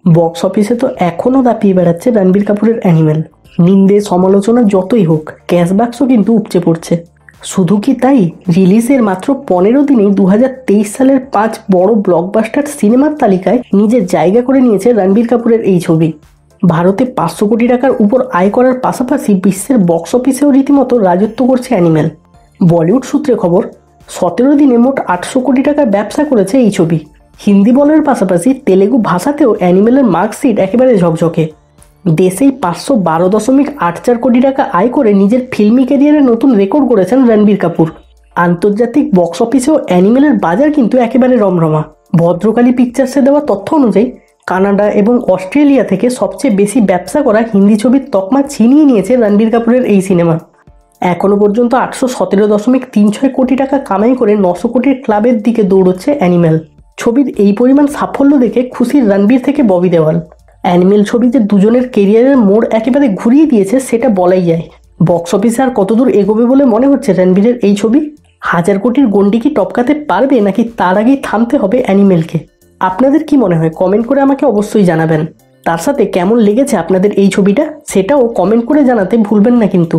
Box অফিসে তো এখনও দাপিয়ে বেড়াচ্ছে রণবীর কাপুরের অ্যানিমেল। নিন্দে সমালোচনা যতই হোক, ক্যাশ বাক্সও কিন্তু উপচে পড়ছে। শুধু কি তাই, রিলিজের মাত্র 15 দিনেই 2023 সালের 5 বড় ব্লকবাস্টার সিনেমার তালিকায় নিজের জায়গা করে নিয়েছে রণবীর কাপুরের এই ছবি। ভারতে 500 কোটি টাকার উপর আয় করার পাশাপাশি বিশ্বের বক্স অফিসেও রীতিমতো রাজত্ব করছে অ্যানিমেল। বলিউড সূত্রে খবর, 17 দিনে মোট 800 কোটি টাকার ব্যবসা করেছে এই ছবি। হিন্দি বলার পাশাপাশি তেলেগু ভাষাতেও অ্যানিমেলের মার্কশিট একেবারে ঝকঝকে। দেশেই 512.84 কোটি টাকা আয় করে নিজের ফিল্মি ক্যারিয়ারে নতুন রেকর্ড করেছেন রণবীর কাপুর। আন্তর্জাতিক বক্স অফিসেও অ্যানিমেলের বাজার কিন্তু একেবারে রমরমা। ভদ্রকালী পিকচার্সে দেওয়া তথ্য অনুযায়ী কানাডা এবং অস্ট্রেলিয়া থেকে সবচেয়ে বেশি ব্যবসা করা হিন্দি ছবির তকমা ছিনিয়ে নিয়েছে রণবীর কাপুরের এই সিনেমা। এখনও পর্যন্ত 817.36 কোটি টাকা কামাই করে 900 কোটির ক্লাবের দিকে দৌড়চ্ছে অ্যানিমেল। ছবির এই পরিমাণ সাফল্য দেখে খুশির রণবীর থেকে ববি দেওয়াল। অ্যানিমেল ছবি যে দুজনের কেরিয়ারের মোড় একেবারে ঘুরিয়ে দিয়েছে সেটা বলাই যায়। বক্স অফিসে আর কতদূর এগোবে বলে মনে হচ্ছে রণবীরের এই ছবি? 1000 কোটির গন্ডি কি টপকাতে পারবে, নাকি তার আগেই থামতে হবে অ্যানিমেলকে? আপনাদের কি মনে হয় কমেন্ট করে আমাকে অবশ্যই জানাবেন। তার সাথে কেমন লেগেছে আপনাদের এই ছবিটা সেটাও কমেন্ট করে জানাতে ভুলবেন না কিন্তু।